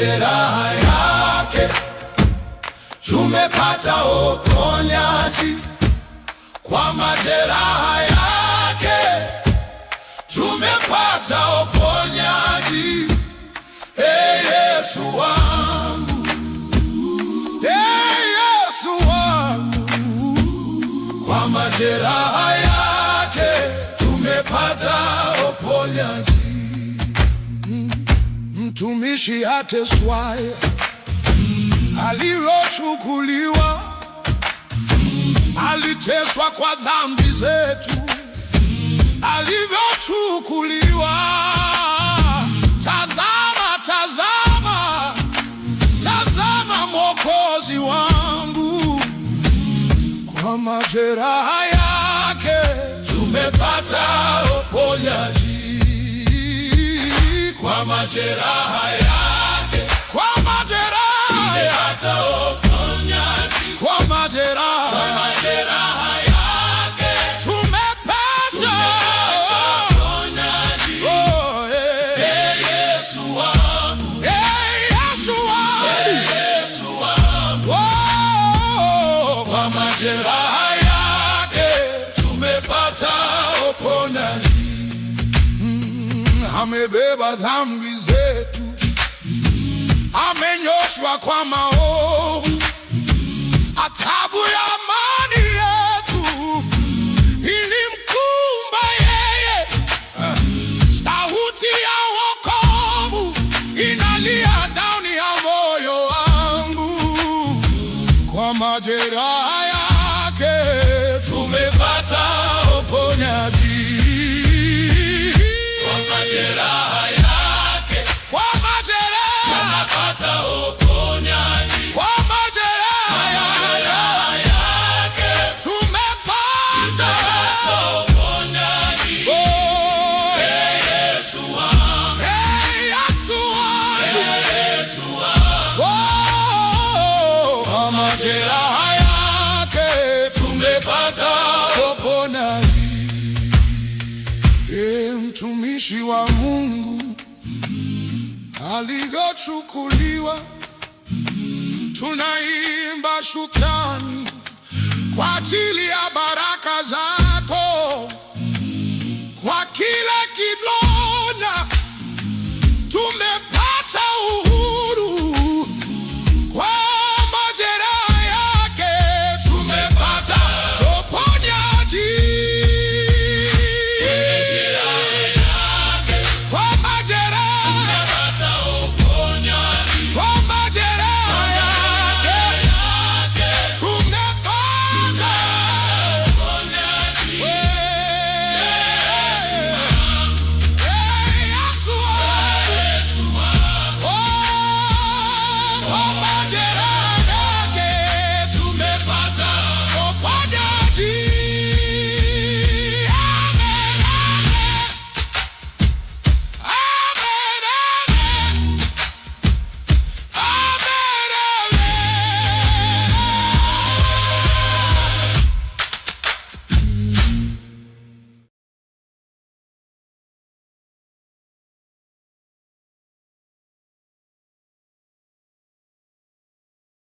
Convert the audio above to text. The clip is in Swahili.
majeraha yake tumepata uponyaji, kwa majeraha yake tumepata uponyaji. Ee Yesu wangu, Ee Yesu wangu, kwa majeraha yake tumepata uponyaji. Mtumishi ateswaye, alivyochukuliwa, aliteswa kwa dhambi zetu, alivyochukuliwa. Tazama, tazama, tazama Mwokozi wangu, kwa majeraha yake tumepata uponyaji, kwa majeraha yake, kwa majeraha tumepata uponyaji, kwa majeraha yake tumepata uponyaji. Oh, Ee Yesu wangu, Ee Yesu wangu, Ee Yesu wangu, oh, kwa majeraha yake tumepata uponyaji. Amebeba dhambi zetu, amenyoshwa kwa maovu, adhabu ya amani yetu ilimkumba yeye. Sauti ya wokovu inalia ndani ya moyo wangu, kwa majeraha yake tumepata uponyaji, kwa majeraha yake, kwa majeraha tumepata uponyaji, kwa majeraha yake tumepata uponyaji. Oh, Ee Yesu wangu, Ee Yesu wangu, Ee Yesu wangu, oh, kwa majeraha yake tumepata uponyaji. Ee mtumishi wa Mungu alivyochukuliwa, tunaimba shukrani kwa ajili